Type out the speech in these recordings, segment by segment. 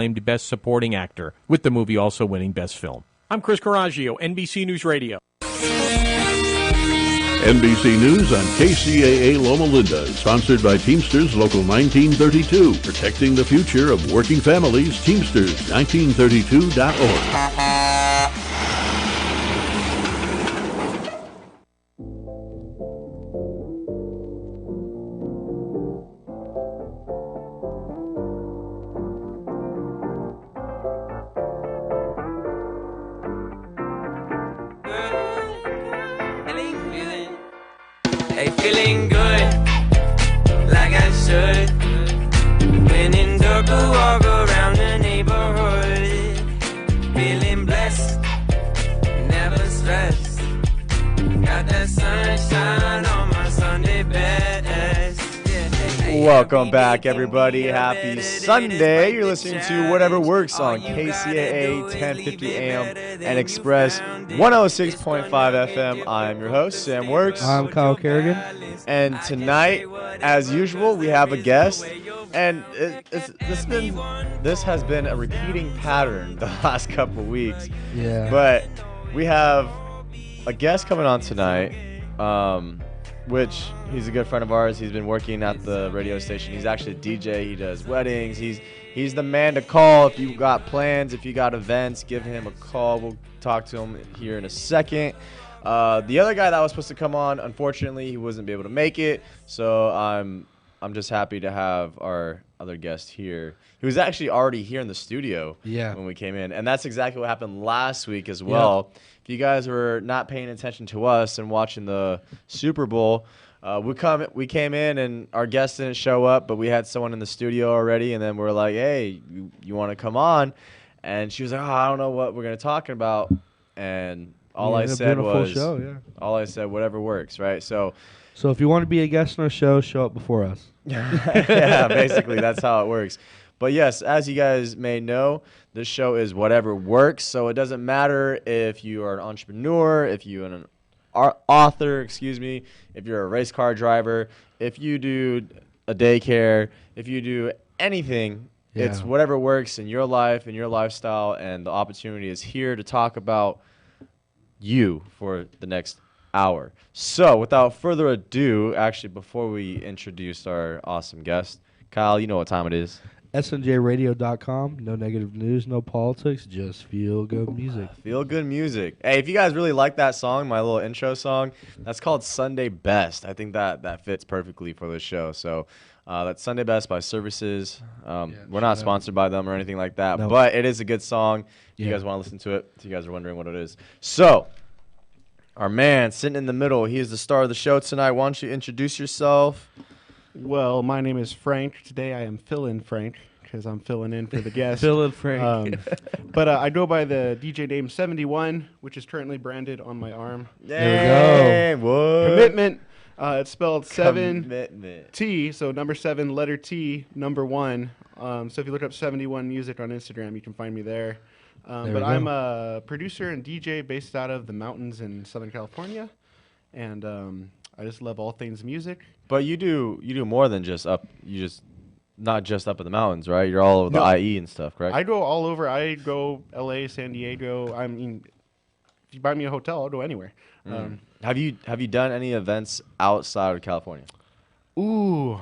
named Best Supporting Actor, with the movie also winning Best Film. I'm Chris Coraggio, NBC News Radio. NBC News on KCAA Loma Linda, sponsored by Teamsters Local 1932, protecting the future of working families. Teamsters1932.org. Hey, feeling good, like I should. When in dark, I walk around the neighborhood. Feeling blessed, never stressed. Got that sunshine on my Sunday best. Welcome back, everybody. Happy Sunday. You're listening to Whatever Works on KCAA 1050 AM and Express 106.5 FM. I'm your host, Sam Works. I'm Kyle Kerrigan. And tonight, as usual, we have a guest. And this has been a repeating pattern the last couple weeks. Yeah. But we have a guest coming on tonight. Which he's a good friend of ours. He's been working at the radio station. He's actually a DJ. He does weddings. He's the man to call if you got plans, if you got events. Give him a call. We'll talk to him here in a second. The other guy that was supposed to come on, unfortunately, he wasn't able to make it. So I'm just happy to have our other guest here. He was actually already here in the studio when we came in, and that's exactly what happened last week as well. Yep. If you guys were not paying attention to us and watching the Super Bowl, we came in and our guest didn't show up, but we had someone in the studio already, and then we're like, hey, you want to come on? And she was like, I don't know what we're going to talk about. And all I said was, whatever works, right? So if you want to be a guest on our show up before us. Yeah, basically, that's how it works. But yes, as you guys may know, this show is Whatever Works. So it doesn't matter if you are an entrepreneur, if you're an author, if you're a race car driver, if you do a daycare, if you do anything, it's whatever works in your life, in your lifestyle, and the opportunity is here to talk about you for the next hour. So without further ado, actually, before we introduce our awesome guest, Kyle, you know what time it is. SNJRadio.com. No negative news, no politics, just feel good music. Feel good music. Hey, if you guys really like that song, my little intro song, that's called Sunday Best. I think that fits perfectly for this show. So that's Sunday Best by Services. We're not sponsored by them or anything like that, but it is a good song. If you guys want to listen to it, if you guys are wondering what it is. So our man sitting in the middle, he is the star of the show tonight. Why don't you introduce yourself? Well, my name is Frank. Today I am fill-in Frank because I'm filling in for the guest. Fill-in Frank. But I go by the DJ name 71, which is currently branded on my arm. There we go. Commitment. It's spelled Commitment. 7T, so number 7, letter T, number 1. So if you look up 71 Music on Instagram, you can find me there. But I'm a producer and DJ based out of the mountains in Southern California, and I just love all things music. But you do more than just up. You just not just up in the mountains, right? You're all over the IE and stuff, correct? I go all over. I go LA, San Diego. I mean, if you buy me a hotel, I'll go anywhere. Have you done any events outside of California? Ooh,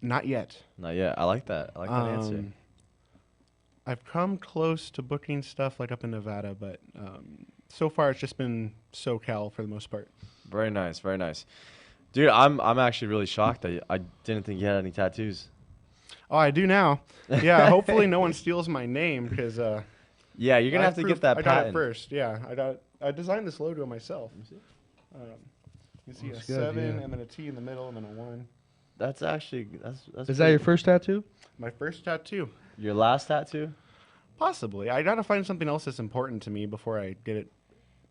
not yet. Not yet. I like that. I like that answer. I've come close to booking stuff like up in Nevada, but so far it's just been SoCal for the most part. Very nice, very nice. Dude, I'm actually really shocked that I didn't think you had any tattoos. Oh, I do now. Yeah, hopefully no one steals my name because yeah, you're gonna have to get that patent. I got it first. Yeah, I designed this logo myself. You see a 7 and then a T in the middle and then a 1. That's actually that's. Is that your first tattoo? My first tattoo. Your last tattoo? Possibly. I gotta find something else that's important to me before I get it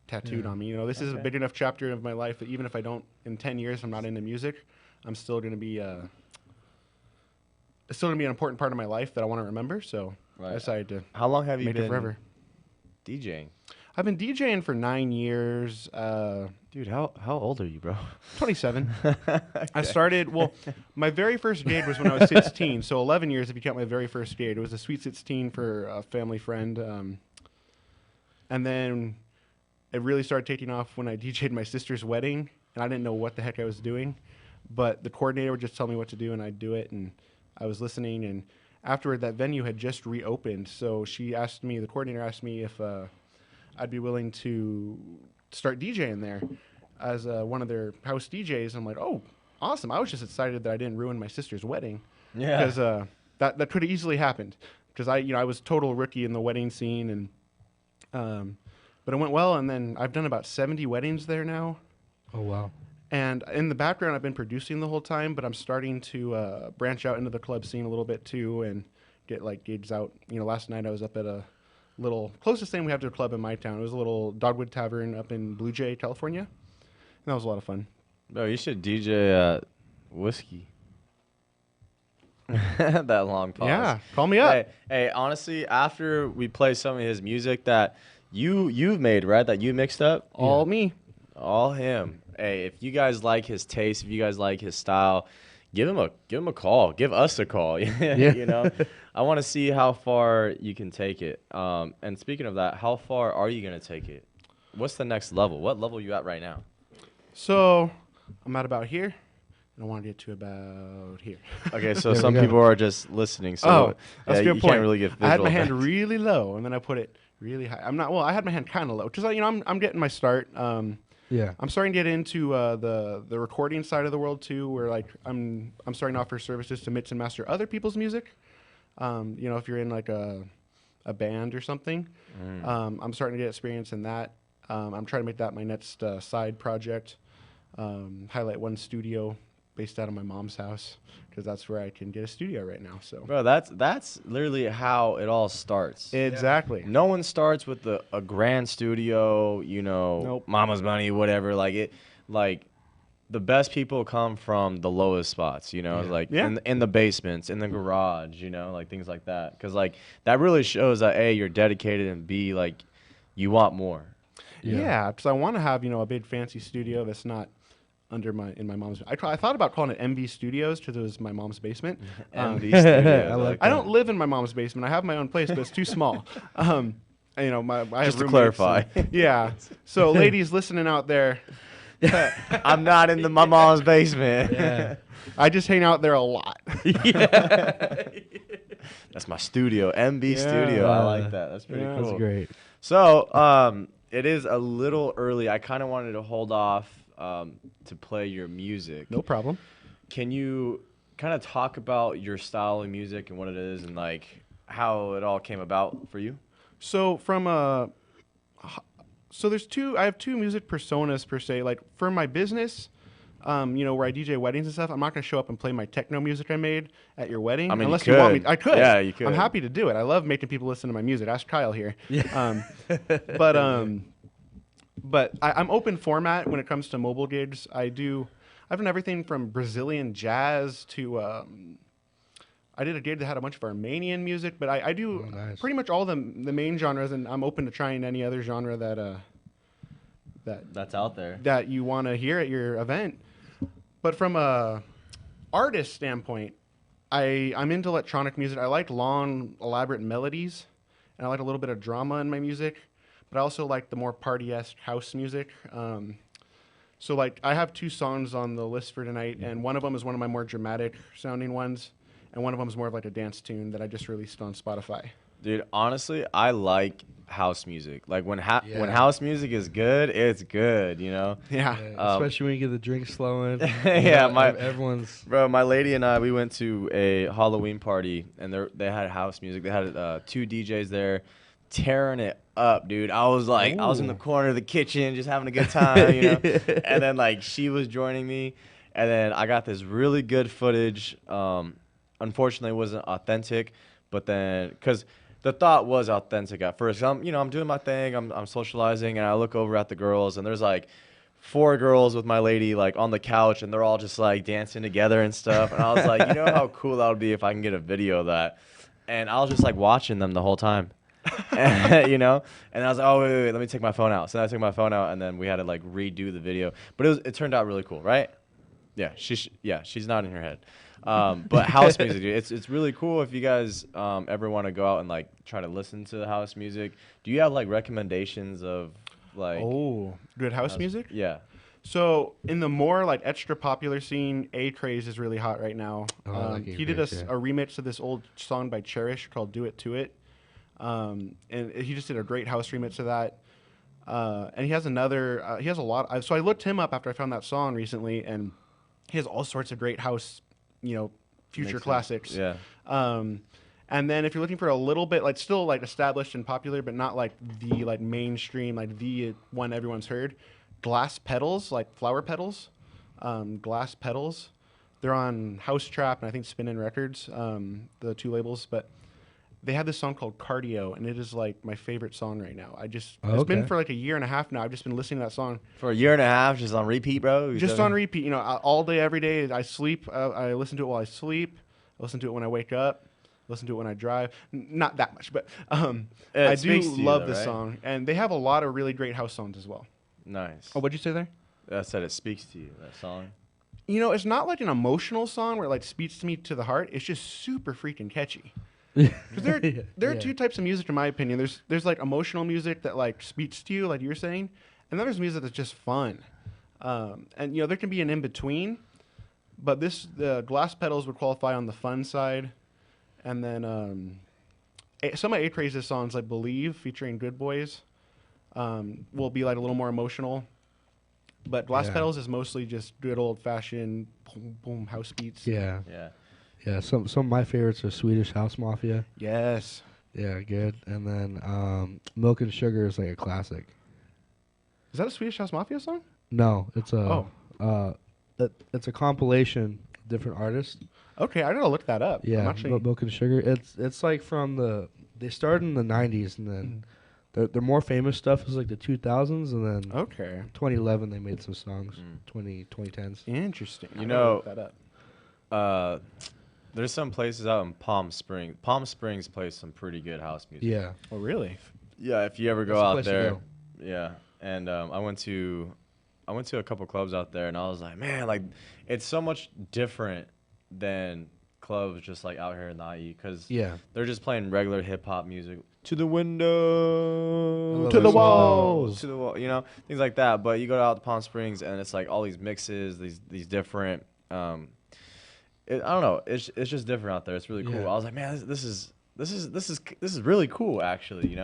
tattooed on me. You know, this is a big enough chapter of my life that even if I don't, in 10 years, I'm not into music, I'm still gonna be. It's still gonna be an important part of my life that I want to remember. So I decided to. How long have you been forever DJing? I've been DJing for 9 years. Dude, how old are you, bro? 27. I started, my very first gig was when I was 16, so 11 years if you count my very first gig. It was a Sweet 16 for a family friend. And then it really started taking off when I DJ'd my sister's wedding, and I didn't know what the heck I was doing. But the coordinator would just tell me what to do, and I'd do it, and I was listening. And afterward, that venue had just reopened, so the coordinator asked me if I'd be willing to start DJing there as one of their house DJs. I'm like, oh, awesome. I was just excited that I didn't ruin my sister's wedding. Yeah. Because that could have easily happened. Because I was total rookie in the wedding scene, and but it went well. And then I've done about 70 weddings there now. Oh, wow. And in the background, I've been producing the whole time, but I'm starting to branch out into the club scene a little bit too, and get like gigs out. Last night I was up at a closest thing we have to a club in my town. It was a little Dogwood Tavern up in Blue Jay, California. And that was a lot of fun. Bro, you should DJ Whiskey. That long pause. Yeah, call me up. Hey, honestly, after we play some of his music that you've made, right? That you mixed up? All me. All him. Hey, if you guys like his taste, if you guys like his style, give him a call. Give us a call. Yeah. I want to see how far you can take it. And speaking of that, how far are you gonna take it? What's the next level? What level are you at right now? So I'm at about here, and I want to get to about here. Okay, so There we some go. people are just listening. So that's a you good point. can't really get visual. I had my hand really low, and then I put it really high. I had my hand kind of low because I'm getting my start. Yeah. I'm starting to get into the recording side of the world too, where like I'm starting to offer services to mix and master other people's music. If you're in like a band or something, I'm starting to get experience in that. I'm trying to make that my next side project. Highlight One studio based out of my mom's house because that's where I can get a studio right now. So, Bro, that's literally how it all starts. exactly. No one starts with a grand studio, Nope. mama's money, whatever. Like the best people come from the lowest spots, like Yeah. in the basements, in the garage, like things like that. Because like that really shows that A, you're dedicated, and B, like you want more. Yeah, because I want to have a big fancy studio that's not in my mom's. I thought about calling it MB Studios because it was my mom's basement. MV Studios. I like I don't live in my mom's basement. I have my own place, but it's too small. I have Just to roommates clarify. and- yeah. So, ladies listening out there, I'm not in my mom's basement. Yeah. I just hang out there a lot. That's my studio, MB Studio. I like that. That's pretty Yeah. cool. That's great. So, it is a little early. I kind of wanted to hold off to play your music. No problem. Can you kind of talk about your style of music and what it is and like how it all came about for you? So there's two. I have two music personas per se. Like for my business, where I DJ weddings and stuff. I'm not gonna show up and play my techno music I made at your wedding. I mean, unless you want me. could. I could. Yeah, you could. I'm happy to do it. I love making people listen to my music. Ask Kyle here. Yeah. But I'm open format when it comes to mobile gigs. I've done everything from Brazilian jazz to I did a gig that had a bunch of Armenian music, but I do nice. pretty much all the main genres, and I'm open to trying any other genre That's out there. that you want to hear at your event. But from a artist standpoint, I'm into electronic music. I like long, elaborate melodies, and I like a little bit of drama in my music. But I also like the more party-esque house music. So like I have two songs on the list for tonight, and one of them is one of my more dramatic sounding ones, and one of them is more of like a dance tune that I just released on Spotify. Dude, honestly, I like house music. Like when Yeah. house music is good, it's good, Yeah. Yeah, especially when you get the drinks flowing. Yeah, everyone's. Bro, my lady and I, we went to a Halloween party, and they had house music. They had two DJs there tearing it up, dude. I was in the corner of the kitchen just having a good time, And then like she was joining me, and then I got this really good footage. Unfortunately, it wasn't authentic, but then because the thought was authentic at first. I'm doing my thing. I'm socializing, and I look over at the girls, and there's like 4 girls with my lady like on the couch, and they're all just like dancing together and stuff. And I was like, how cool that would be if I can get a video of that. And I was just like watching them the whole time. you know. And I was like, oh wait, let me take my phone out. So then I took my phone out, and then we had to like redo the video. But it turned out really cool, right? Yeah, she's nodding her head. But house music, dude, it's really cool if you guys ever want to go out and like try to listen to house music. Do you have like recommendations of like Good house music? Yeah. So in the more like extra popular scene, A-Craze is really hot right now. Oh, I like He did A-Craze, a yeah. remix of this old song by Cherish called "Do It To It," and he just did a great house remix of that. And he has another. He has a lot. So I looked him up after I found that song recently, and he has all sorts of great house, future Makes sense. classics. Yeah. And then if you're looking for a little bit like still like established and popular, but not like the like mainstream, like the one everyone's heard, Glass Pedals, like flower petals, Glass Pedals. They're on House Trap and I think Spinnin' Records, the two labels. But they have this song called Cardio, and it is like my favorite song right now. It's been okay. for like a year and a half now. I've just been listening to that song For a year and a half, just on repeat, bro. You just said- on repeat. All day, every day. I sleep. I listen to it while I sleep. I listen to it when I wake up. Listen to it when I drive. Not that much, but It I do speaks to you, love though, this right? song, and they have a lot of really great house songs as well. Nice. Oh, what'd you say there? I said it speaks to you. That song. It's not like an emotional song where it like speaks to me to the heart. It's just super freaking catchy. Because there are two types of music, in my opinion. There's like emotional music that like speaks to you, like you were saying, and then there's music that's just fun. And there can be an in between, but the Glass Pedals would qualify on the fun side, and then some of A-Craze's songs like "Believe" featuring Good Boys will be like a little more emotional. But Glass Yeah. Pedals is mostly just good old fashioned boom boom house beats. Yeah, Yeah. yeah. Some of my favorites are Swedish House Mafia. Yes. Yeah, good. And then Milk and Sugar is like a classic. Is that a Swedish House Mafia song? No, it's a Oh. it's a compilation of different artists. Okay, I gotta look that up. I'm Yeah, actually, Milk and Sugar. It's like from they started in the 90s, and then their more famous stuff is like the 2000s, and then okay. 2011 they made some songs. 2010s. Interesting. I You gotta know- look that up. There's some places out in Palm Springs. Palm Springs plays some pretty good house music. Yeah, Oh, really? Yeah, if you ever go That's the out place to there. go. Yeah. And I went to a couple clubs out there, and I was like, man, like it's so much different than clubs just like out here in the IE, because yeah. they're just playing regular hip hop music to the window, love to the that song. walls, to the wall, things like that. But you go out to Palm Springs, and it's like all these mixes, these different. I don't know. It's just different out there. It's really cool. Yeah. I was like, man, this is really cool, actually.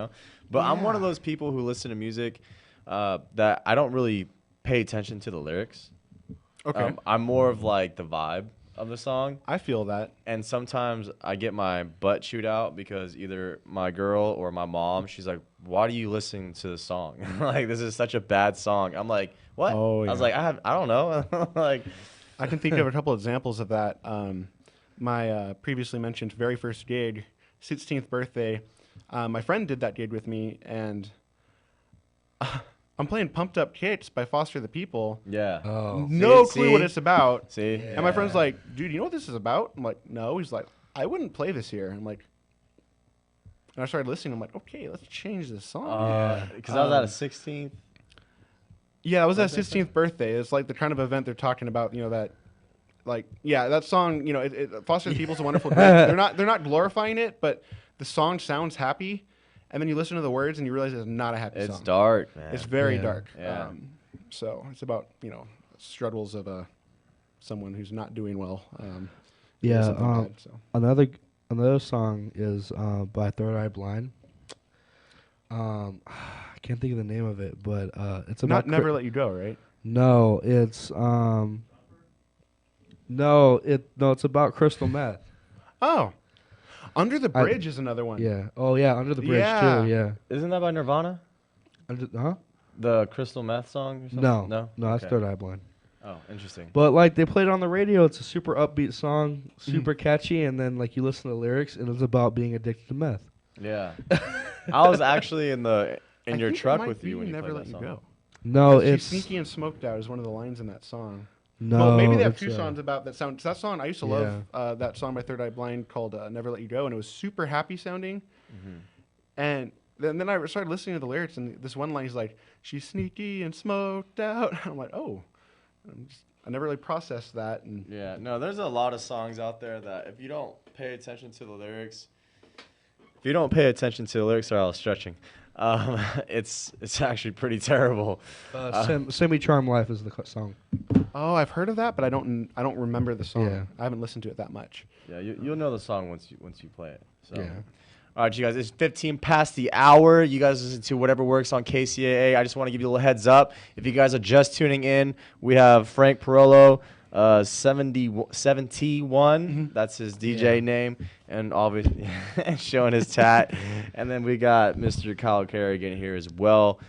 But I'm one of those people who listen to music that I don't really pay attention to the lyrics. Okay. I'm more of like the vibe of the song, I feel that. and sometimes I get my butt chewed out because either my girl or my mom, she's like, "Why are you listening to this song? Like, this is such a bad song." I'm like, "What?" Oh, I was yeah. like, I don't know. Like, I can think of a couple examples of that. My previously mentioned very first gig, 16th birthday, my friend did that gig with me, and I'm playing Pumped Up Kicks by Foster the People. yeah. Oh, No See? clue what it's about. See? And my friend's like, dude, you know what this is about? I'm like, no. He's like, I wouldn't play this here. I'm like, and I started listening. I'm like, okay, let's change this song. Because I was at a 16th. Yeah, it was that 16th birthday. It's like the kind of event they're talking about, that, like, yeah, that song, Foster the People's a wonderful group. They're not glorifying it, but the song sounds happy, and then you listen to the words and you realize it's not a happy song. It's dark, man. It's very Yeah. dark. Yeah. So it's about, struggles of someone who's not doing well. yeah. Something bad, so. Another song is by Third Eye Blind. I can't think of the name of it, but it's about Not Never Let You Go, right? No, it's it's about crystal meth. Oh. Under the Bridge is another one. Yeah. Oh yeah, Under the Bridge Yeah. too. Yeah. Isn't that by Nirvana? Huh? The Crystal Meth song or something? No, that's Okay. Third Eye Blind. Oh, interesting. But like they played it on the radio, it's a super upbeat song, super catchy, and then like you listen to the lyrics, and it's about being addicted to meth. Yeah. I was actually in I your think it truck might with you be when you Never played Let that You song. Go. No, She's it's sneaky and smoked out is one of the lines in that song. no. Well, maybe they have it's, two songs about that sound. That song I used to love that song by Third Eye Blind called "Never Let You Go," and it was super happy sounding. And then I started listening to the lyrics, and this one line is like, "She's sneaky and smoked out." I'm like, oh, I never really processed that. And Yeah, no, there's a lot of songs out there that if you don't pay attention to the lyrics, sorry, I was stretching. It's actually pretty terrible. Semi-Charm Life is the song. oh, I've heard of that, but I don't remember the song. Yeah. I haven't listened to it that much. Yeah, you'll know the song once you play it. So. Yeah. All right, you guys, it's 15 past the hour. You guys listen to whatever works on KCAA. I just want to give you a little heads up. If you guys are just tuning in, we have Frank Perello, 71. That's his DJ name, and obviously showing his tat. And then we got Mr. Kyle Kerrigan here as well.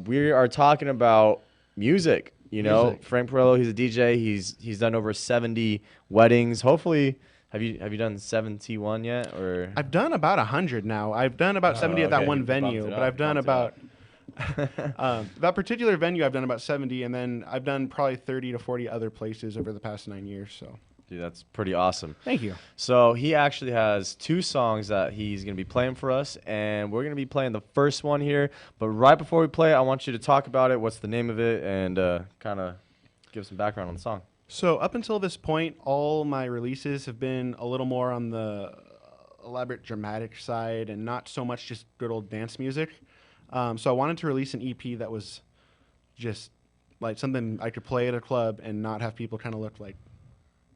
We are talking about music. You know, Music. Frank Perello, he's a DJ. He's done over 70 weddings. Hopefully. Have you done 71 yet, or? I've done about 100 now. I've done about 70 at that okay. one You bumped venue, it but up, I've done bumped about that particular venue. I've done about 70, and then I've done probably 30 to 40 other places over the past 9 years. So Dude, that's pretty awesome. thank you. So he actually has 2 songs that he's going to be playing for us, and we're going to be playing the first one here. But right before we play it, I want you to talk about it, what's the name of it, and kind of give some background on the song. So up until this point, all my releases have been a little more on the elaborate dramatic side and not so much just good old dance music. So I wanted to release an EP that was just like something I could play at a club and not have people kind of look like,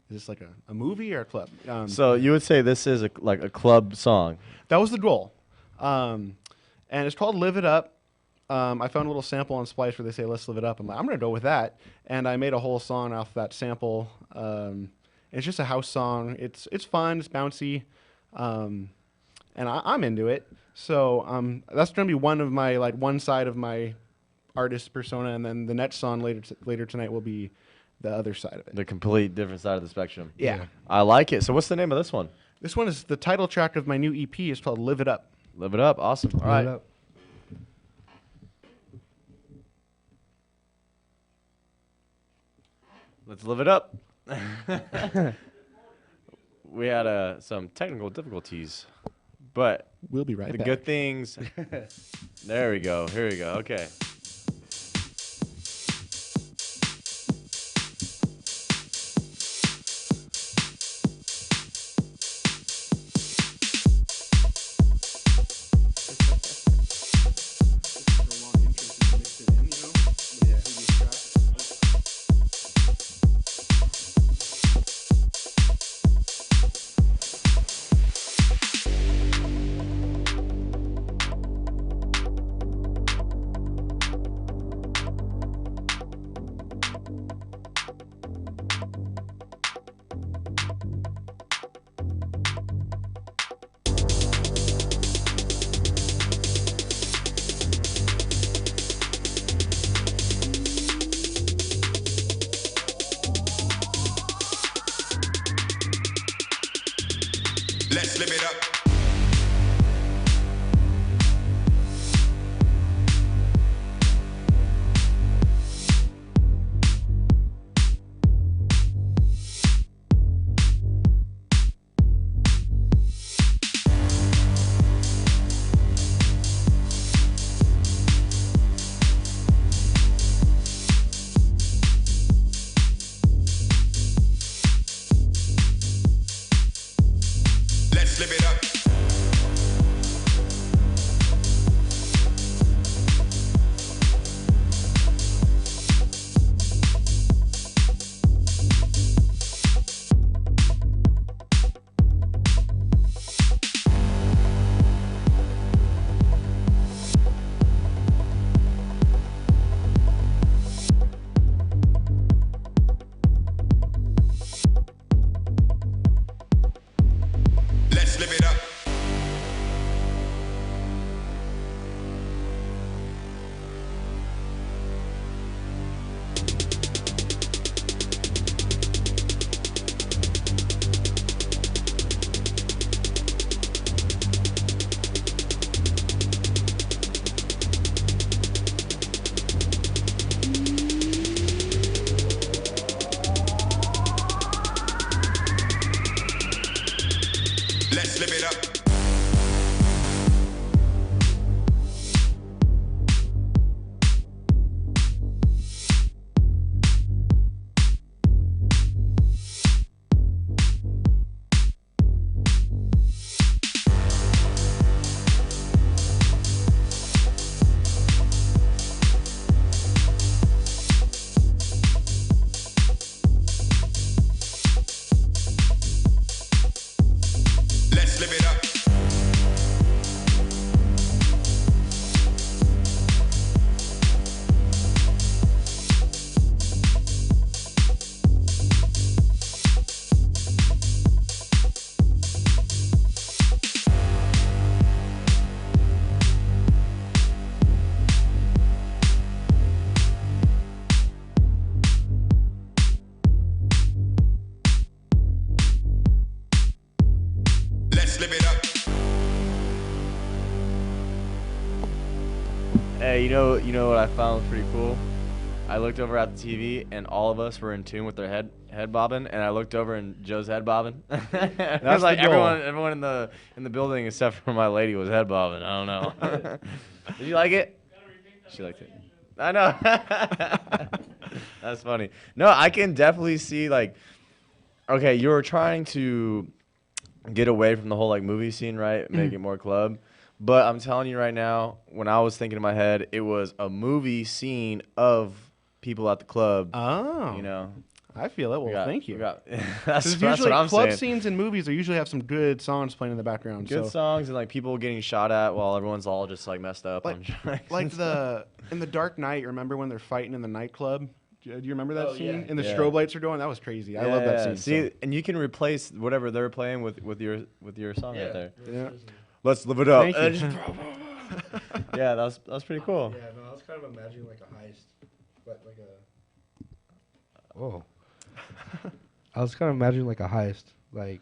is this like a movie or a club? So you would say this is like a club song. That was the goal. And it's called Live It Up. I found a little sample on Splice where they say, let's live it up. I'm like, I'm going to go with that. And I made a whole song off that sample. It's just a house song. It's fun. It's bouncy. And I'm into it. So that's going to be one of my, one side of my artist persona. And then the next song later tonight will be the other side of it. The complete different side of the spectrum. Yeah. I like it. So what's the name of this one? This one is the title track of my new EP. It's called Live It Up. Live It Up. Awesome. All right. Live It Up. Let's live it up. We had some technical difficulties, but We'll be right the back. good things. There we go. Here we go. Okay. Hey, you know what I found was pretty cool? I looked over at the TV and all of us were in tune with their head bobbing, and I looked over and Joe's head bobbing. And I was like, the goal. everyone in the building except for my lady was head bobbing. I don't know. Did you like it? She liked it. I know. That's funny. No, I can definitely see like, okay, you were trying to get away from the whole like movie scene, right? Make it more club. But I'm telling you right now, when I was thinking in my head, it was a movie scene of people at the club. Oh. You know, I feel it. Well, thank you. That's Usually, what I'm club saying. scenes in movies are usually have some good songs playing in the background. Good so. songs and like people getting shot at while everyone's all just like messed up on drugs. Like in the Dark Knight, remember when they're fighting in the nightclub? Do you remember that scene? And the Yeah. strobe lights are going. That was crazy. I love that scene. See, and you can replace whatever they're playing with your song right there. Yeah. Let's live it up. Thank And you. just- yeah, that was pretty cool. Yeah, no, I was kind of imagining like a heist, but like a. Whoa. I was kind of imagining like a heist, like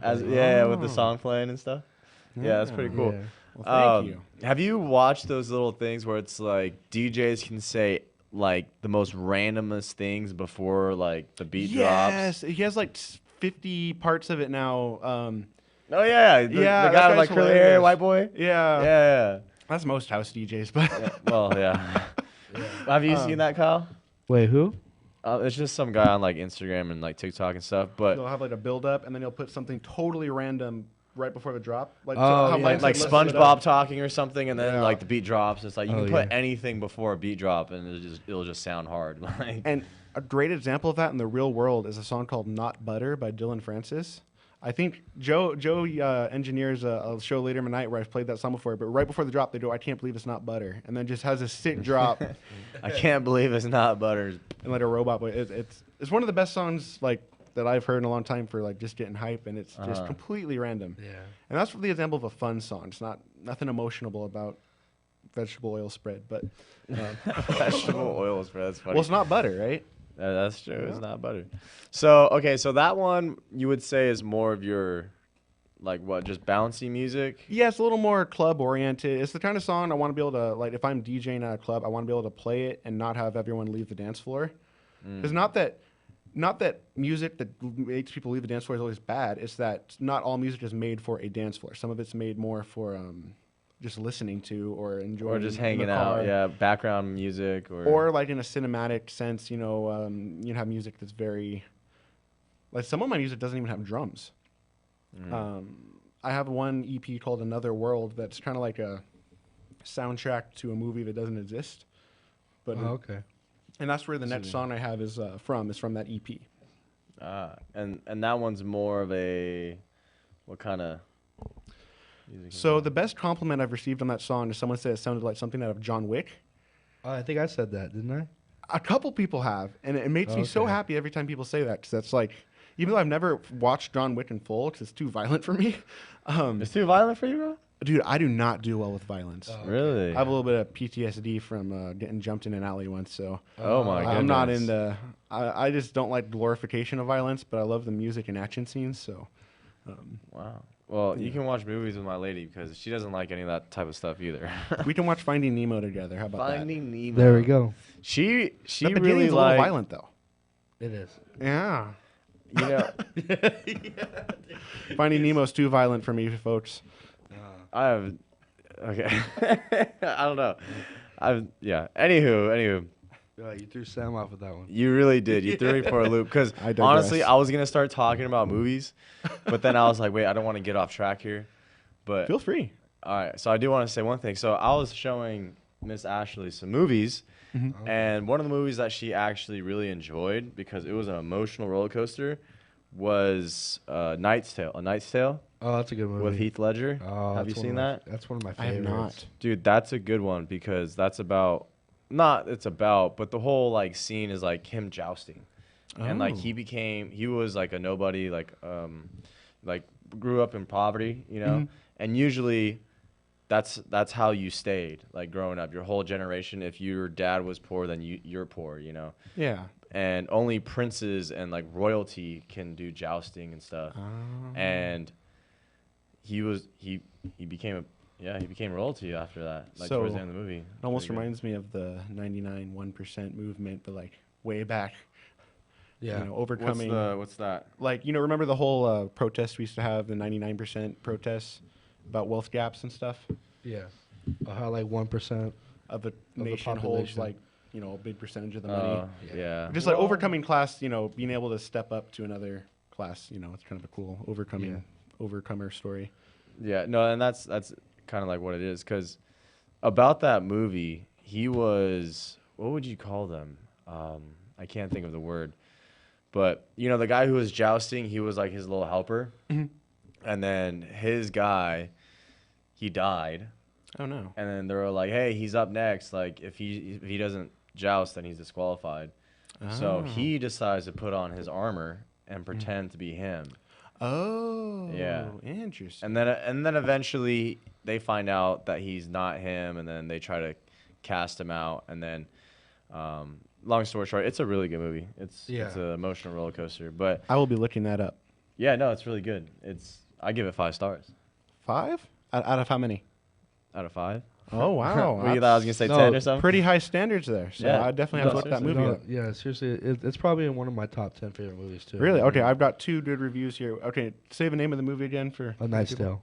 As like- with the song playing and stuff. Yeah, that's pretty cool. Yeah. Well, thank you. Have you watched those little things where it's like DJs can say like the most randomest things before like the beat drops? Yes, he has like 50 parts of it now. Oh yeah, the that guy with guy's like curly hair, hilarious. white boy. Yeah. Yeah. That's most house DJs, but Well, yeah. Have you seen that, Kyle? Wait, who? It's just some guy on like Instagram and like TikTok and stuff, but he'll have like a build up, and then he'll put something totally random right before the drop, like Oh, how yeah. Mike like said, let's live it SpongeBob up. talking or something, and then Yeah. like the beat drops. It's like you Oh, can put yeah. anything before a beat drop, and it'll just sound hard. Like And a great example of that in the real world is a song called "Not Butter" by Dylan Francis. I think Joe engineers a show later tonight where I've played that song before, but right before the drop they go, "I can't believe it's not butter," and then just has a sick drop I can't believe it's not butter. and like a robot. But it's one of the best songs like that I've heard in a long time for like just getting hype, and it's just completely random. Yeah. And that's the example of a fun song. It's nothing emotional about vegetable oil spread, but Vegetable oil spread. That's funny. well, it's not butter, right? That's true. It's not butter. So okay, so that one you would say is more of your, like what, just bouncy music? Yeah, it's a little more club oriented. It's the kind of song I want to be able to like. If I'm DJing at a club, I want to be able to play it and not have everyone leave the dance floor. It's not that music that makes people leave the dance floor is always bad. It's that not all music is made for a dance floor. Some of it's made more for just listening to or enjoying Or just in the hanging out, car. yeah, background music, Or like in a cinematic sense, you have music that's very like some of my music doesn't even have drums. I have one EP called Another World that's kind of like a soundtrack to a movie that doesn't exist. But Oh, okay. and that's where the next song I have is from that E EP. and that one's more of a, what kind of music? So the best compliment I've received on that song is someone said it sounded like something out of John Wick. Oh, I think I said that, didn't I? A couple people have, and it makes me so Okay. happy every time people say that, because that's like, even though I've never watched John Wick in full, because it's too violent for me. It's too violent for you, bro? Dude, I do not do well with violence. Really? I have a little bit of PTSD from getting jumped in an alley once, so Oh my goodness. I'm not into. I just don't like glorification of violence, but I love the music and action scenes. So Wow. Well, you can watch movies with my lady because she doesn't like any of that type of stuff either. we can watch Finding Nemo together. How about Finding Nemo. There we go. She that? The really beginning's a little like, violent though. It is. Yeah, you know, Finding Nemo's too violent for me, folks. I have, okay. I don't know. Anywho, You threw Sam off with that one. you really did. You threw me for a loop because I digress. honestly, I was gonna start talking about movies, but then I was like, wait, I don't want to get off track here. But Feel free. all right, so I do want to say one thing. So I was showing Miss Ashley some movies, and one of the movies that she actually really enjoyed because it was an emotional roller coaster was Knight's Tale. A Knight's Tale Oh, that's a good movie. with Heath Ledger. Oh, Have you that's one seen of my- that? That's one of my I have favorites. not. Dude, that's a good one because that's about but the whole like scene is like him jousting. And like he was like a nobody, like grew up in poverty, you know? And usually that's how you stayed, like growing up. Your whole generation, if your dad was poor, then you're poor, you know? Yeah. And only princes and like royalty can do jousting and stuff. And he became Yeah, he became royalty after that, like So, towards the end of the movie. It almost reminds me of the 99 1% movement, but like way back. Yeah. You know, overcoming. What's that? Like, you know, remember the whole protest we used to have, the 99% protests about wealth gaps and stuff? Yeah. How like 1%. Of the the nation holds population. like, you know, a big percentage of the money. Yeah. Just like overcoming class, you know, being able to step up to another class, you know, it's kind of a cool overcomer story. Yeah, no, and that's kind of like what it is, because about that movie, he was, what would you call them? I can't think of the word, but you know, the guy who was jousting, he was like his little helper, and then his guy, he died, Oh no. and then they were like, hey, he's up next. Like if he doesn't joust, then he's disqualified. So he decides to put on his armor and pretend to be him. Oh. Yeah. Interesting. And then eventually they find out that he's not him, and then they try to cast him out. And then, long story short, it's a really good movie. It's an emotional roller coaster. But I will be looking that up. yeah, no, it's really good. I give it 5 stars 5? Out of how many? out of 5. Oh wow. What, you thought I was gonna say No, 10 or something? Pretty high standards there. So Yeah. I definitely have to look that movie No, up. yeah, seriously, it's probably in one of my top 10 favorite movies too. Really? Okay, I've got 2 good reviews here. Okay, say the name of the movie again for A Knight's people. Tale.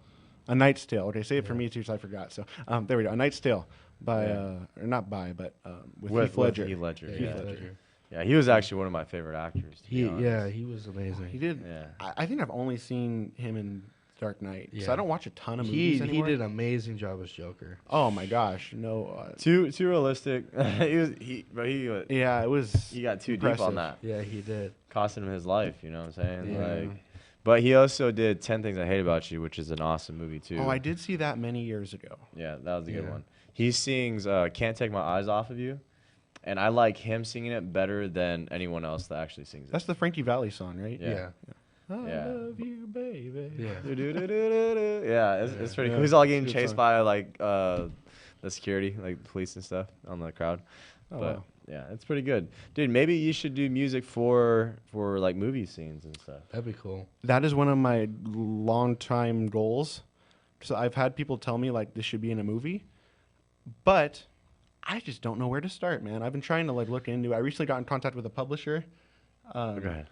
A Knight's Tale. Okay, say it for me too, so I forgot. So there we go. A Knight's Tale by or not by, but with Heath Ledger. Heath Ledger. Yeah, Yeah, Heath Ledger. Yeah, he was actually one of my favorite actors. To be honest. He was amazing. He did. Yeah. I think I've only seen him in Dark Knight. So Yeah. I don't watch a ton of He movies anymore. did an amazing job as Joker. Oh my gosh, no. Too realistic. he Yeah, it was. he got too deep impressive. on that. Yeah, he did. Costing him his life, you know what I'm saying? Yeah. Like, but he also did 10 Things I Hate About You, which is an awesome movie too. Oh, I did see that many years ago. Yeah, that was a good Yeah. one. He sings Can't Take My Eyes Off of You, and I like him singing it better than anyone else that actually sings it. That's the Frankie Valli song, right? Yeah. I Yeah. love you, baby. Yeah. Yeah, it's pretty cool. He's all getting chased by like the security, like police and stuff on the crowd. Oh, But wow. yeah, it's pretty good. Dude, maybe you should do music for like movie scenes and stuff. That'd be cool. That is one of my long-time goals. So I've had people tell me like this should be in a movie, but I just don't know where to start, man. I've been trying to like look into it. I recently got in contact with a publisher. Go ahead.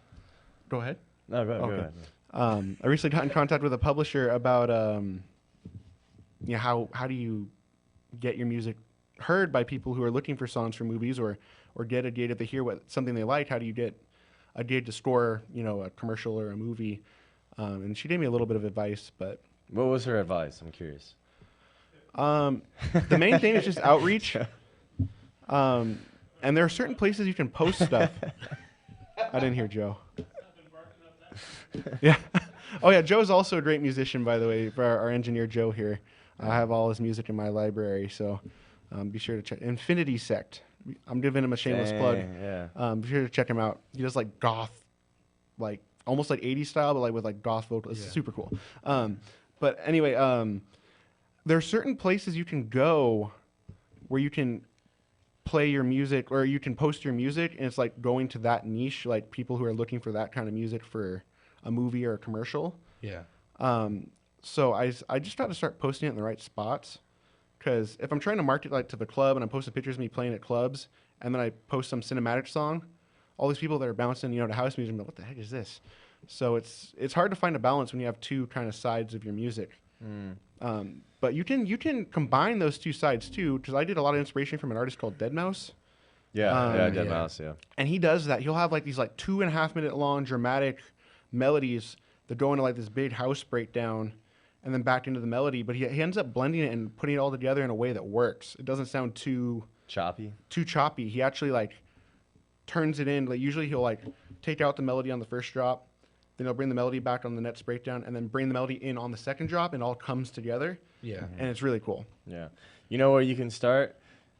Go ahead. No, go Okay. ahead. I recently got in contact with a publisher about how do you get your music heard by people who are looking for songs for movies or get a gig if they hear something they like. How do you get a gig to score a commercial or a movie? And she gave me a little bit of advice, but What was her advice? I'm curious. the main thing is just outreach. And there are certain places you can post stuff. I didn't hear Joe. Yeah. Oh yeah, Joe's also a great musician, by the way. For our engineer Joe here, I have all his music in my library, so be sure to check. Infinity Sect. I'm giving him a shameless plug. Yeah. Be sure to check him out. He does like goth, like almost like 80s style, but like with like goth vocals. It's super cool. But anyway, there are certain places you can go where you can play your music or you can post your music, and it's like going to that niche, like people who are looking for that kind of music for a movie or a commercial. Yeah. So I just got to start posting it in the right spots, because if I'm trying to market like to the club and I'm posting pictures of me playing at clubs, and then I post some cinematic song, all these people that are bouncing to house music, like, what the heck is this? So it's hard to find a balance when you have two kind of sides of your music. But you can combine those two sides too, because I did a lot of inspiration from an artist called Deadmau5. Yeah, Dead yeah. Mouse, yeah. And he does that. He'll have like these like 2.5 minute long dramatic melodies that go into like this big house breakdown and then back into the melody. But he ends up blending it and putting it all together in a way that works. It doesn't sound too Choppy. choppy. He actually like turns it in. Like usually he'll like take out the melody on the first drop, then he'll bring the melody back on the next breakdown, and then bring the melody in on the second drop, and it all comes together. Yeah. And it's really cool. Yeah. You know where you can start?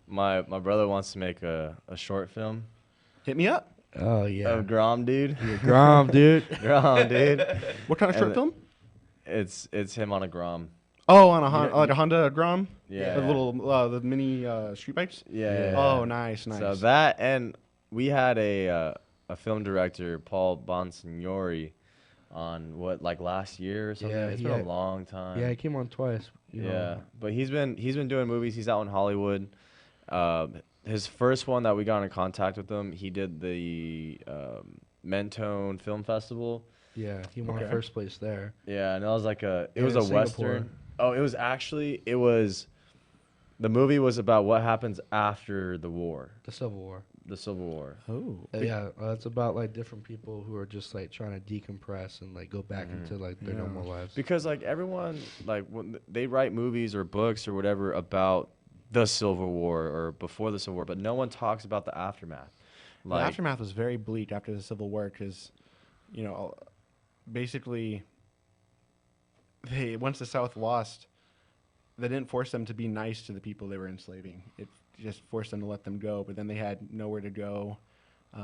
My brother wants to make a short film Hit me up. Oh yeah. of Grom, dude. Grom, dude. Grom, dude. What kind of short And film? It's him on a Grom. Oh, on like a Honda Grom. Yeah. The little the mini street bikes. Yeah. Oh, nice. So that, and we had a film director, Paul Bonsignori, on what, like last year or something. Yeah, It's he been a had- long time. Yeah, he came on twice. You Yeah, know. but he's been doing movies. He's out in Hollywood. His first one that we got in contact with him, he did the Mentone Film Festival. Yeah, he won Okay. first place there. Yeah, and it was like it And was in a Singapore. western. Oh, the movie was about what happens after the war, The Civil War. the Civil War. Oh. Yeah, it's about like different people who are just like trying to decompress and like go back into like their normal lives. Because like everyone, like when they write movies or books or whatever about the Civil War or before the Civil War, but no one talks about the aftermath. The aftermath was very bleak after the Civil War because, you know, basically, once the South lost, they didn't force them to be nice to the people they were enslaving. It just forced them to let them go, but then they had nowhere to go.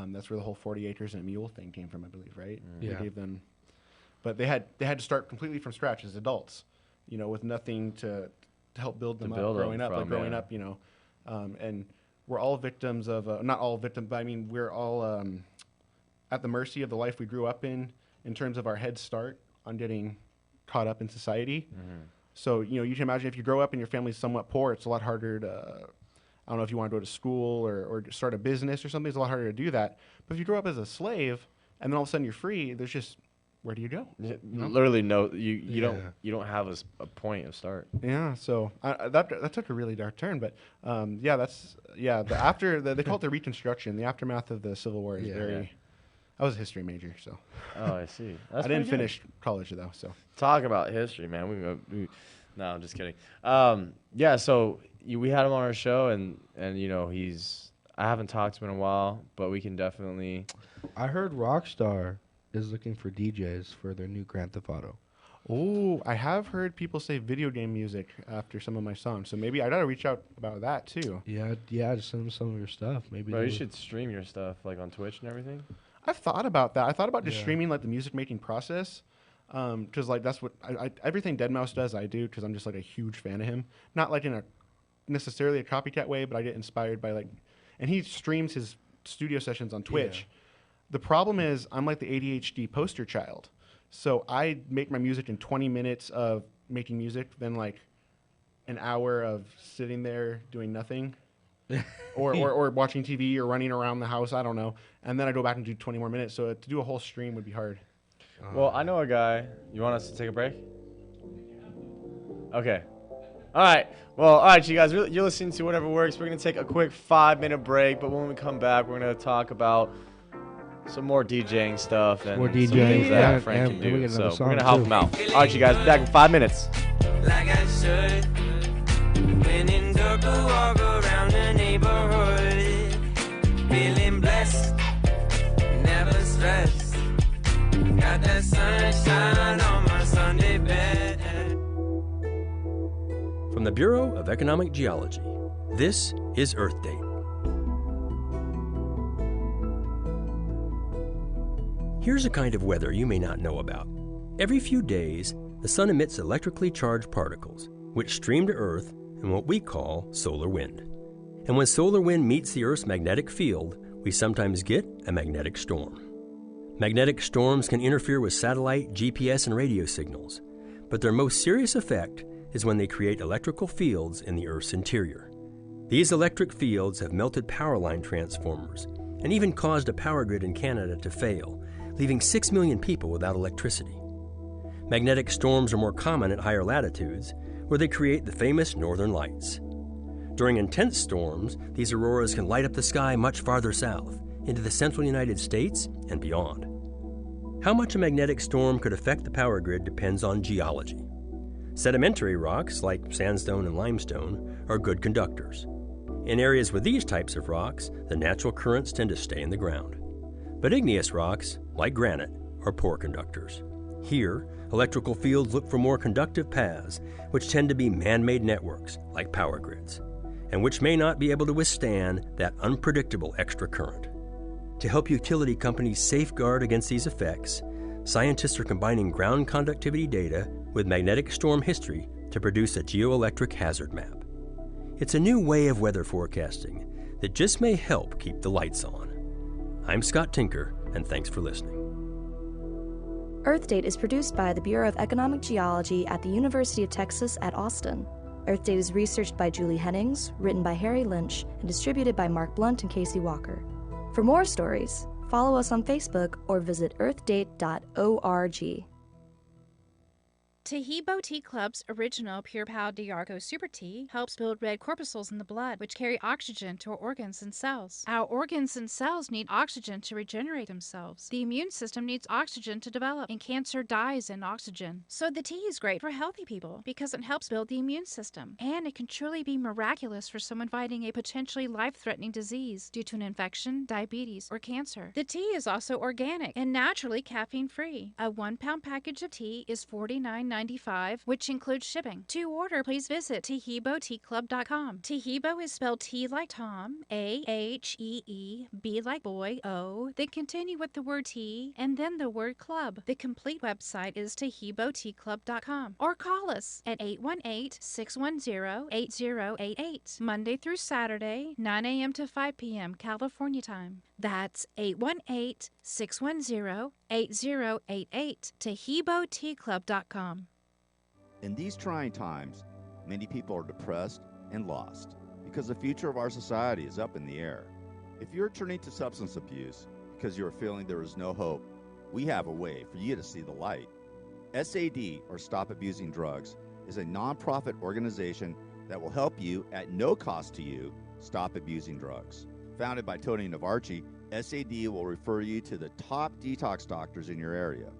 That's where the whole 40 acres and a mule thing came from, I believe, right? Yeah. They gave them, but they had to start completely from scratch as adults, you know, with nothing to help build them build up them growing up, from, growing yeah. up, you know, and we're all victims of not all victims, but I mean we're all at the mercy of the life we grew up in terms of our head start on getting caught up in society. So, you know, you can imagine if you grow up and your family's somewhat poor, it's a lot harder to, I don't know if you want to go to school or start a business or something, it's a lot harder to do that. But if you grow up as a slave and then all of a sudden you're free, there's just, where do you go? Literally, no, you Yeah. don't have a point of start. Yeah, so that took a really dark turn, but they call it the Reconstruction, the aftermath of the Civil War is Yeah. very. Yeah. I was a history major, so Oh, I see. I didn't finish college though. So Talk about history, man. No, I'm just kidding. Yeah, so we had him on our show, and you know I haven't talked to him in a while, but we can definitely. I heard Rockstar is looking for DJs for their new Grand Theft Auto. oh, I have heard people say video game music after some of my songs, so maybe I gotta reach out about that too. Yeah, just send them some of your stuff. Maybe. Bro, they you would- should stream your stuff like on Twitch and everything. I've thought about that. I thought about just Yeah. streaming like the music making process, because like that's what everything Deadmau5 does. I do because I'm just like a huge fan of him. Not like in a necessarily a copycat way, but I get inspired by like, and he streams his studio sessions on Twitch. The problem is I'm like the ADHD poster child, so I make my music in 20 minutes of making music, then like an hour of sitting there doing nothing. or watching TV or running around the house, I don't know. And then I go back and do 20 more minutes. So to do a whole stream would be hard. Well, I know a guy. You want us to take a break? Okay. All right. Well, all right, you guys. You're listening to Whatever Works. We're going to take a quick 5-minute break, but when we come back, we're going to talk about some more DJing stuff and More some DJing, things that and- Frank and can we do. get So another we're going to song, help too. him out. All right, you guys. Back in 5 minutes. Like I should. When in dark, I walk around the neighborhood, feeling blessed, never stressed. Got that sunshine on my Sunday bed. From the Bureau of Economic Geology, this is Earth Date. Here's a kind of weather you may not know about. Every few days, the sun emits electrically charged particles, which stream to Earth in what we call solar wind. And when solar wind meets the Earth's magnetic field, we sometimes get a magnetic storm. Magnetic storms can interfere with satellite, GPS, and radio signals, but their most serious effect is when they create electrical fields in the Earth's interior. These electric fields have melted power line transformers and even caused a power grid in Canada to fail, leaving 6 million people without electricity. Magnetic storms are more common at higher latitudes, where they create the famous northern lights. During intense storms, these auroras can light up the sky much farther south, into the central United States and beyond. How much a magnetic storm could affect the power grid depends on geology. Sedimentary rocks, like sandstone and limestone, are good conductors. In areas with these types of rocks, the natural currents tend to stay in the ground. But igneous rocks, like granite, are poor conductors. Here, electrical fields look for more conductive paths, which tend to be man-made networks, like power grids, and which may not be able to withstand that unpredictable extra current. To help utility companies safeguard against these effects, scientists are combining ground conductivity data with magnetic storm history to produce a geoelectric hazard map. It's a new way of weather forecasting that just may help keep the lights on. I'm Scott Tinker, and thanks for listening. Earth Date is produced by the Bureau of Economic Geology at the University of Texas at Austin. Earth Date is researched by Julie Hennings, written by Harry Lynch, and distributed by Mark Blunt and Casey Walker. For more stories, follow us on Facebook or visit earthdate.org. Tahibo Tea Club's original Pure Pau Diarco Super Tea helps build red corpuscles in the blood, which carry oxygen to our organs and cells. Our organs and cells need oxygen to regenerate themselves. The immune system needs oxygen to develop, and cancer dies in oxygen. So the tea is great for healthy people because it helps build the immune system. And it can truly be miraculous for someone fighting a potentially life-threatening disease due to an infection, diabetes, or cancer. The tea is also organic and naturally caffeine-free. A 1-pound package of tea is $49.95, which includes shipping. To order, please visit TahiboTeaClub.com. Tahibo is spelled T like Tom, A-H-E-E, B like boy, O, then continue with the word tea, and then the word club. The complete website is TahiboTeaClub.com. Or call us at 818-610-8088, Monday through Saturday, 9 a.m. to 5 p.m. California time. That's 818-610-8088, TahiboTeaClub.com. In these trying times, many people are depressed and lost because the future of our society is up in the air. If you're turning to substance abuse because you're feeling there is no hope, we have a way for you to see the light. SAD, or Stop Abusing Drugs, is a nonprofit organization that will help you at no cost to you stop abusing drugs. Founded by Tony Navarchi, SAD will refer you to the top detox doctors in your area.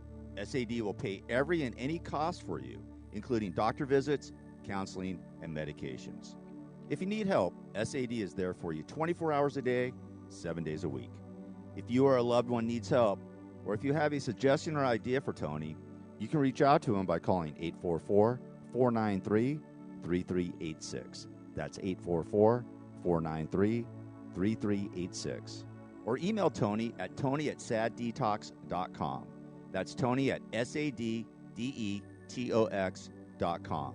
SAD will pay every and any cost for you, including doctor visits, counseling, and medications. If you need help, SAD is there for you 24 hours a day, 7 days a week. If you or a loved one needs help, or if you have a suggestion or idea for Tony, you can reach out to him by calling 844-493-3386. That's 844-493-3386. Or email Tony at tony@saddetox.com. That's Tony at SADDETOX.com.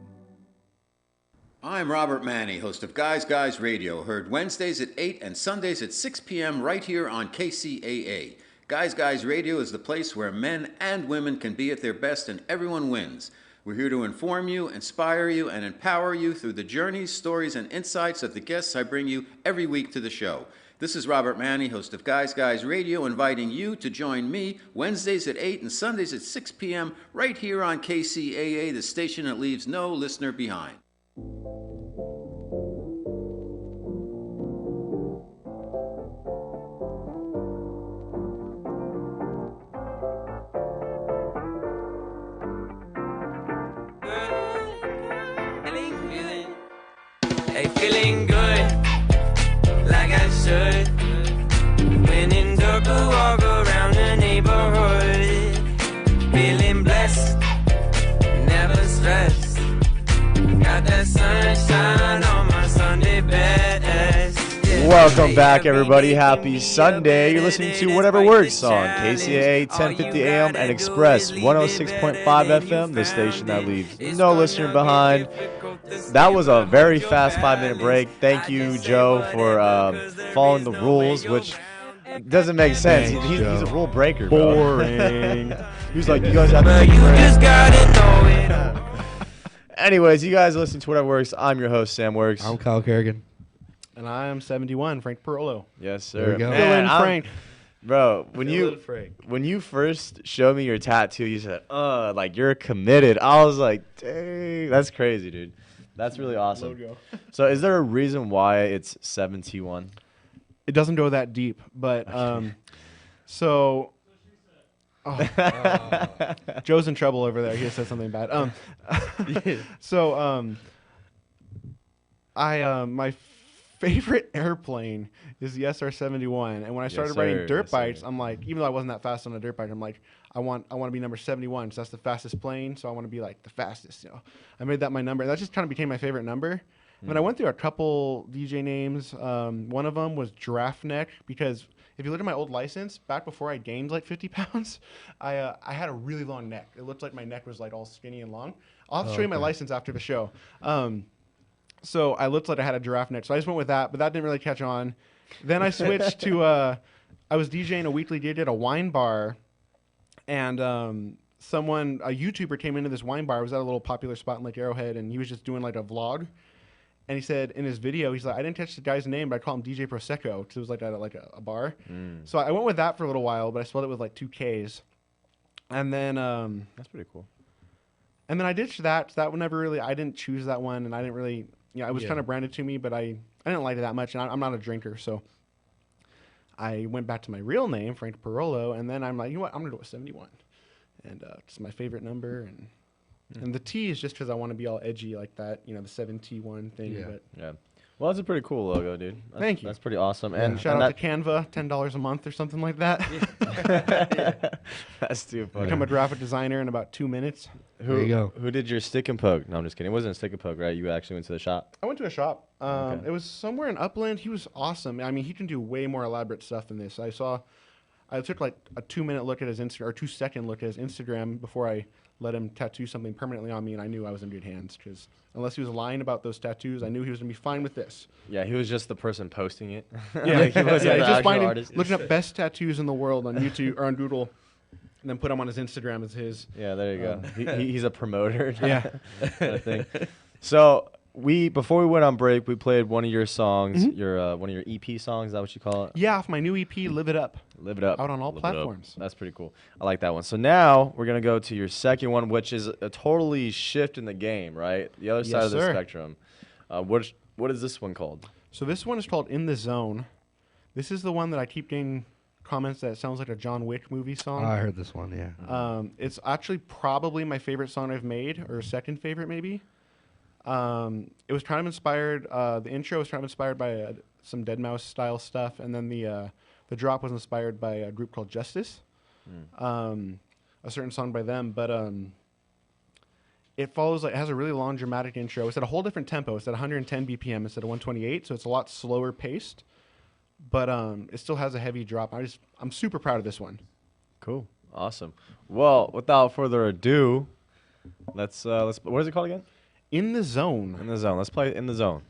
I'm Robert Manny, host of Guys Radio, heard Wednesdays at 8 and Sundays at 6 p.m. right here on KCAA. Guys Radio is the place where men and women can be at their best and everyone wins. We're here to inform you, inspire you, and empower you through the journeys, stories, and insights of the guests I bring you every week to the show. This is Robert Manny, host of Guys Radio, inviting you to join me Wednesdays at 8 and Sundays at 6 p.m. right here on KCAA, the station that leaves no listener behind. Hey, feeling good, like I should. When in dark, I walk around the neighborhood. Feeling blessed, never stressed. Got that sunshine on my Sunday best. Welcome back, everybody. Happy Sunday. You're listening to Whatever Works on KCAA 1050 AM and Express 106.5 FM, the station that leaves no listener behind. That was a very fast 5-minute break. Thank you, Joe, for following the rules, which doesn't make sense. He's a rule breaker, bro. Boring. He's like, you guys have to just gotta know it. Anyways, you guys listen to Whatever Works. I'm your host, Sam Works. I'm Kyle Kerrigan. And I am 71, Frank Perolo. Yes, sir. There we go. Man, Frank. Bro, when you first showed me your tattoo, you said, like you're committed. I was like, dang, that's crazy, dude. That's really awesome. Logo. So is there a reason why it's 71? It doesn't go that deep, but so Joe's in trouble over there. He said something bad. My favorite airplane is the SR-71, and when I started riding dirt bikes, I'm like, even though I wasn't that fast on a dirt bike, I'm like, I want to be number 71, so that's the fastest plane, so I want to be like the fastest, you know. I made that my number, and that just kind of became my favorite number. But I went through a couple DJ names. One of them was Giraffe Neck, because if you look at my old license, back before I gained like 50 pounds, I had a really long neck. It looked like my neck was like all skinny and long. I'll have to show you my license after the show. So I looked like I had a giraffe neck. So I just went with that, but that didn't really catch on. Then I switched to, I was DJing a weekly DJ at a wine bar, and a YouTuber came into this wine bar. It was at a little popular spot in Lake Arrowhead, and he was just doing like a vlog. And he said in his video, he's like, I didn't catch the guy's name, but I call him DJ Prosecco because it was like at a bar. So I went with that for a little while, but I spelled it with like 2 Ks. And then that's pretty cool. And then I ditched that. So that one never really. I didn't choose that one, and I didn't really. It was kind of branded to me, but I didn't like it that much, and I'm not a drinker, so I went back to my real name, Frank Parolo, and then I'm like, you know what? I'm gonna go with 71, and it's my favorite number, and the T is just because I want to be all edgy like that, the 7T1 thing. Yeah. But yeah. Well, that's a pretty cool logo, dude. Thank you. That's pretty awesome. And shout out to Canva, $10 a month or something like that. That's too funny. Become a graphic designer in about 2 minutes. There you go. Who did your stick and poke? No, I'm just kidding. It wasn't a stick and poke, right? You actually went to the shop. I went to a shop. It was somewhere in Upland. He was awesome. I mean, he can do way more elaborate stuff than this. I took like a 2-minute look at his Instagram, or 2-second look at his Instagram before I let him tattoo something permanently on me, and I knew I was in good hands, because unless he was lying about those tattoos, I knew he was going to be fine with this. Yeah, he was just the person posting it. Yeah, like he wasn't the just actual artist. looking up best tattoos in the world on YouTube or on Doodle, and then put them on his Instagram as his. Yeah, there you go. He's a promoter. Yeah. Kind of thing. So before we went on break, we played one of your songs, one of your EP songs. Is that what you call it? Yeah, off my new EP, Live It Up. Live It Up. Out on all Live It Up. platforms. That's pretty cool. I like that one. So now we're gonna go to your second one, which is a totally shift in the game, right? The other side of the spectrum. What is this one called? So this one is called In the Zone. This is the one that I keep getting comments that it sounds like a John Wick movie song. I heard this one, yeah. It's actually probably my favorite song I've made, or second favorite maybe. It was kind of inspired. The intro was kind of inspired by some Deadmau5 style stuff, and then the drop was inspired by a group called Justice, a certain song by them. But it has a really long dramatic intro. It's at a whole different tempo. It's at 110 BPM instead of 128, so it's a lot slower paced. But it still has a heavy drop. I'm super proud of this one. Cool, awesome. Well, without further ado, let's. What is it called again? In the Zone. In the Zone. Let's play In the Zone.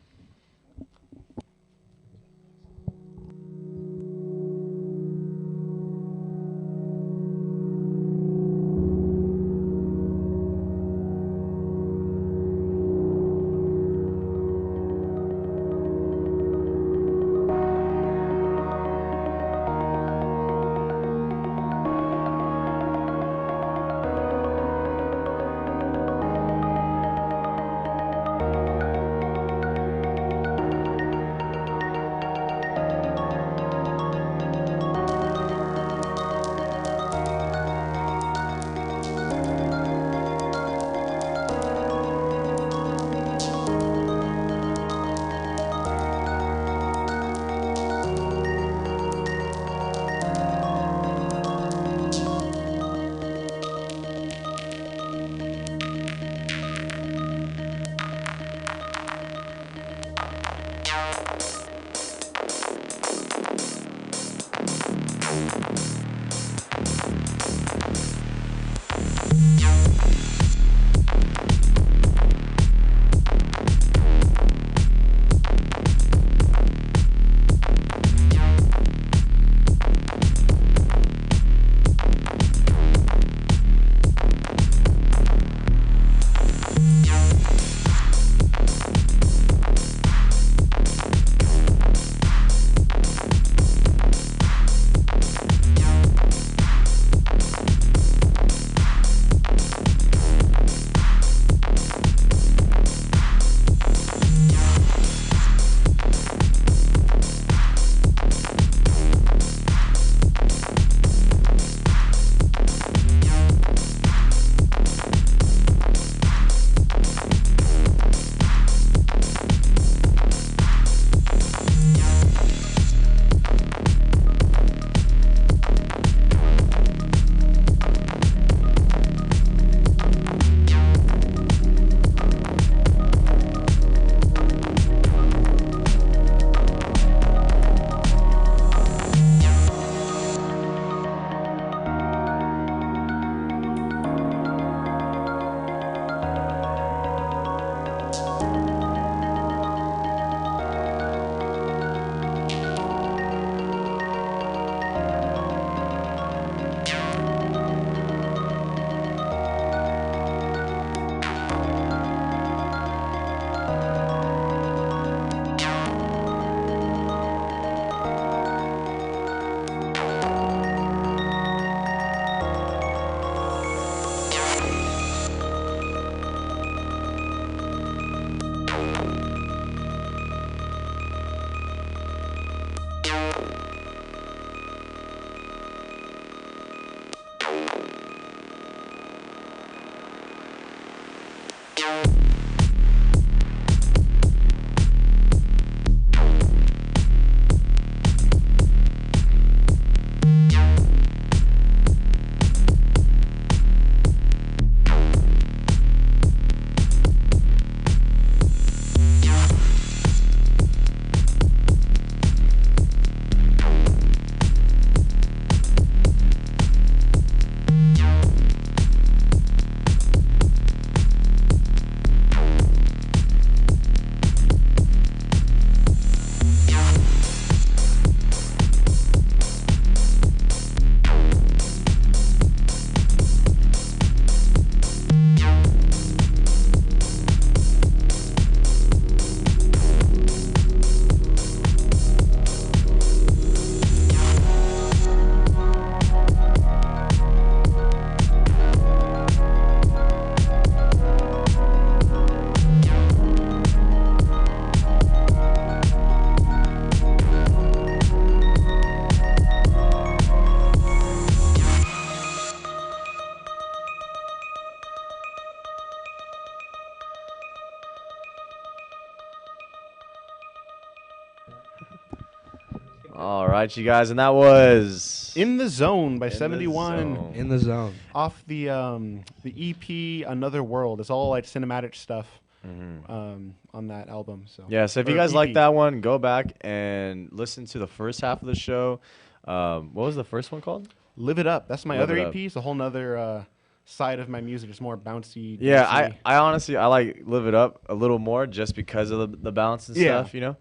All right, you guys, and that was In the Zone by In the 71. Zone. In the Zone. Off the EP Another World. It's all like cinematic stuff on that album. So Yeah, so if you Or guys like EP. that one, go back and listen to the first half of the show. What was the first one called? Live It Up. That's my Live other It EP. It's a whole nother side of my music. It's more bouncy. Yeah, dancey. I honestly I like Live It Up a little more just because of the balance and Yeah. stuff, you know.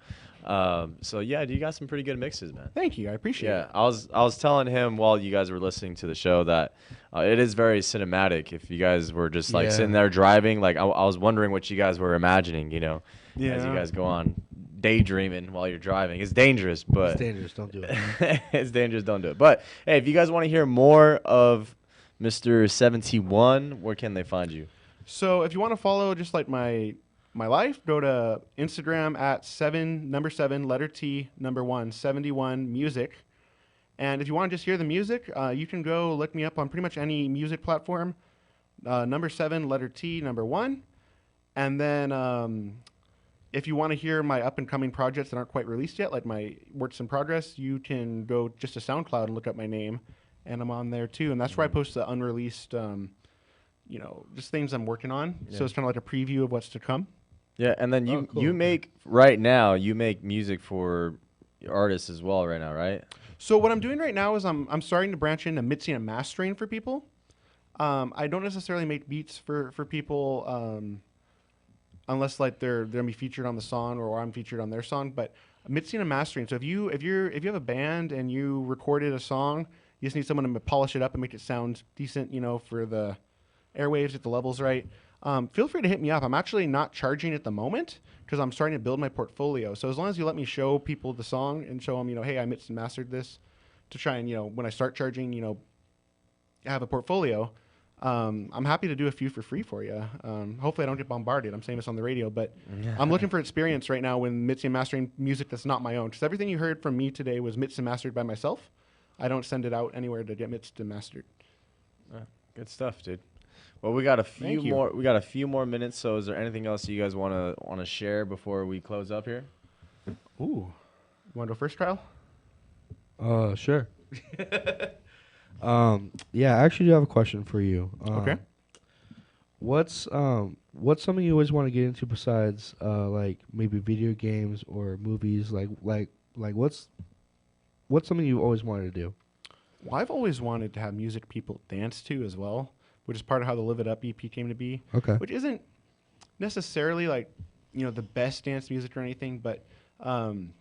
So yeah, you got some pretty good mixes, man. Thank you. I appreciate Yeah, it. I was telling him while you guys were listening to the show that it is very cinematic. If you guys were just like Yeah. sitting there driving, like I was wondering what you guys were imagining, you know, as you Yeah. guys go on daydreaming while you're driving. It's dangerous, but It's dangerous. Don't do it. it's dangerous. Don't do it. But hey, if you guys want to hear more of Mr. 71, where can they find you? So if you want to follow just like my life, go to Instagram at 7 letter T 1 71 music. And if you want to just hear the music, you can go look me up on pretty much any music platform. 7 letter T 1. And then if you want to hear my up and coming projects that aren't quite released yet, like my works in progress, you can go just to SoundCloud and look up my name, and I'm on there too. And that's where I post the unreleased, just things I'm working on. Yeah. So it's kind of like a preview of what's to come. Yeah, and then you cool. you make right now you make music for artists as well right now, right? So what I'm doing right now is I'm starting to branch into mixing and mastering for people. I don't necessarily make beats for people unless like they're gonna be featured on the song or I'm featured on their song. But mixing and mastering. So if you have a band and you recorded a song, you just need someone to polish it up and make it sound decent, for the airwaves, get the levels right. Feel free to hit me up. I'm actually not charging at the moment because I'm starting to build my portfolio. So as long as you let me show people the song and show them, hey, I mixed and mastered this, to try and, when I start charging, have a portfolio. I'm happy to do a few for free for you. Hopefully I don't get bombarded. I'm saying this on the radio, but I'm looking for experience right now when mixing and mastering music that's not my own. Because everything you heard from me today was mixed and mastered by myself. I don't send it out anywhere to get mixed and mastered. Good stuff, dude. Well, we got a few Thank you. more. We got a few more minutes. So, is there anything else you guys want to share before we close up here? Ooh. You want to go first, Kyle? Sure. Yeah, I actually do have a question for you. Okay. What's something you always want to get into besides like maybe video games or movies? Like what's something you always wanted to do? Well, I've always wanted to have music people dance to as well, which is part of how the Live It Up EP came to be. Okay. Which isn't necessarily like, the best dance music or anything, but I'm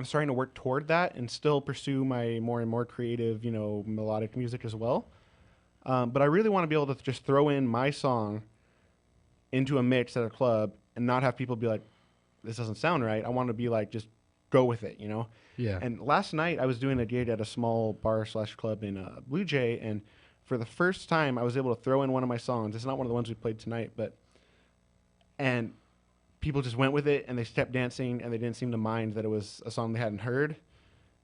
starting to work toward that and still pursue my more and more creative, melodic music as well. But I really want to be able to just throw in my song into a mix at a club and not have people be like, this doesn't sound right. I want to be like, just go with it, Yeah. And last night I was doing a gig at a small bar/club in Blue Jay, and for the first time I was able to throw in one of my songs. It's not one of the ones we played tonight, and people just went with it and they kept dancing and they didn't seem to mind that it was a song they hadn't heard.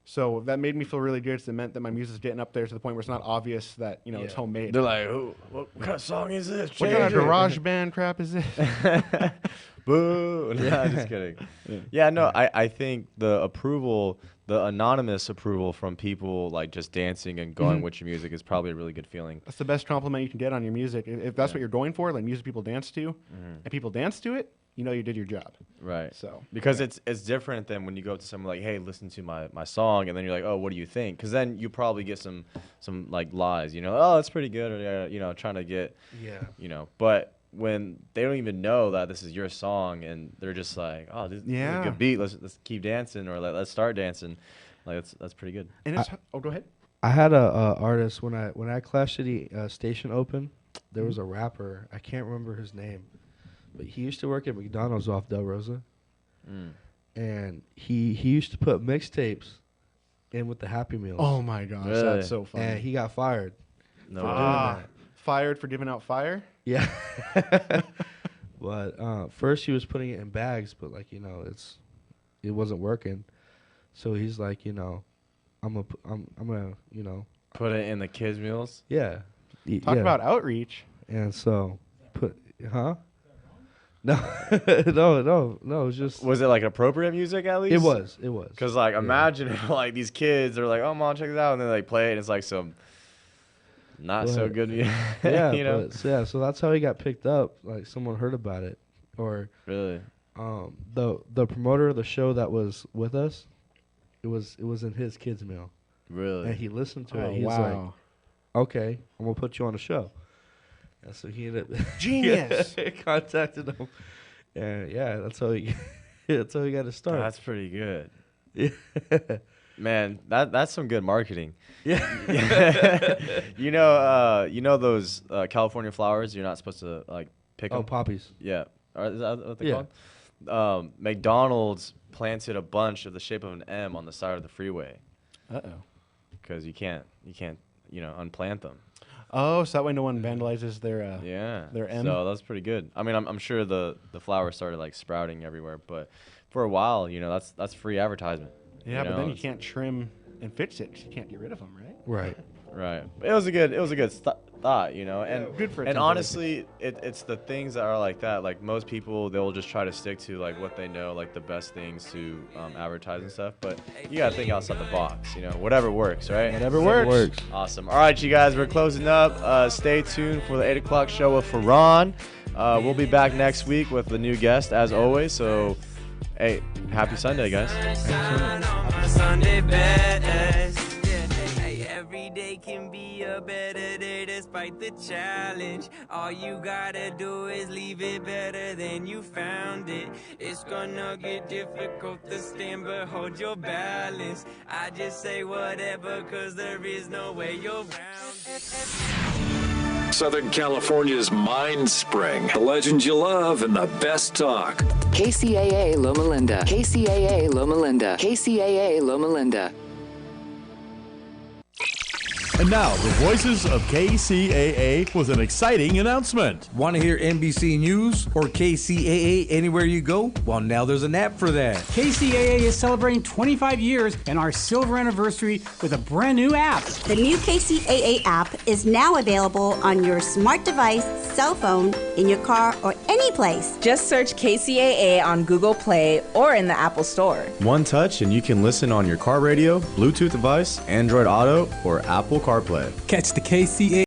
So that made me feel really good. 'Cause it meant that my music's getting up there to the point where it's not obvious that it's homemade. They're like, what kind of song is this? What kind of garage band crap is this? Boo! No, just kidding. Yeah, no, I think the anonymous approval from people like just dancing and going with your music is probably a really good feeling. That's the best compliment you can get on your music. If that's what you're going for, like music people dance to, and people dance to it, you did your job. Right. So because it's different than when you go up to someone like, hey, listen to my song, and then you're like, oh, what do you think? Because then you probably get some like lies, oh, that's pretty good, or trying to get, but when they don't even know that this is your song and they're just like, oh, this is a good beat, let's keep dancing, or let's start dancing, like that's pretty good. And it's go ahead. I had a artist when I Clash City station opened. There was a rapper, I can't remember his name, but he used to work at McDonald's off Del Rosa, and he used to put mixtapes in with the Happy Meals. Oh my gosh, Really? that's so funny. And he got fired. No for way. doing that. Fired for giving out fire? Yeah. But first he was putting it in bags, but it wasn't working. So he's like, I'm gonna Put it in the kids' meals. yeah. Talk about outreach. And so No, no. It was just. Was it like appropriate music at least? It was. Because like imagine if like these kids are like, oh mom, check this out, and then they play it, and it's like some not so good music. Yeah, you know. So that's how he got picked up. Like someone heard about it, or really, the promoter of the show that was with us, it was in his kids' mail. Really, and he listened to Oh, it. He's wow. like, okay, I'm gonna put you on the show. And so he ended up Genius. contacted him, and that's how he got to start. That's pretty good. Yeah. Man, that's some good marketing. Yeah. you know those California flowers you're not supposed to like pick them? Oh, poppies. Yeah. Is that what they're called? McDonald's planted a bunch of the shape of an M on the side of the freeway. Uh-oh. Because you can't unplant them. Oh, so that way no one vandalizes their their M. So that's pretty good. I mean, I'm sure the flowers started like sprouting everywhere, but for a while, that's free advertisement. Yeah, but then you can't trim and fix it 'cause you can't get rid of them, right? Right. It was a good thought, and good for and honestly, it's the things that are like that. Like most people, they'll just try to stick to like what they know, like the best things to advertise and stuff. But you gotta think outside the box, whatever works, right? Whatever works. Awesome. All right, you guys, we're closing up. Stay tuned for the 8 o'clock show with Ferran. We'll be back next week with a new guest, as always. So, hey, happy Sunday, guys. Sunday best. Every day can be a better day despite the challenge. All you gotta do is leave it better than you found it. It's gonna get difficult to stand, but hold your balance. I just say whatever, 'cause there is no way you're around it. Southern California's Mind Spring. The legends you love and the best talk. KCAA Loma Linda. KCAA Loma Linda. KCAA Loma Linda. And now, the voices of KCAA with an exciting announcement. Want to hear NBC News or KCAA anywhere you go? Well, now there's an app for that. KCAA is celebrating 25 years and our silver anniversary with a brand new app. The new KCAA app is now available on your smart device, cell phone, in your car, or any place. Just search KCAA on Google Play or in the Apple Store. One touch and you can listen on your car radio, Bluetooth device, Android Auto, or Apple CarPlay. Catch the KCAA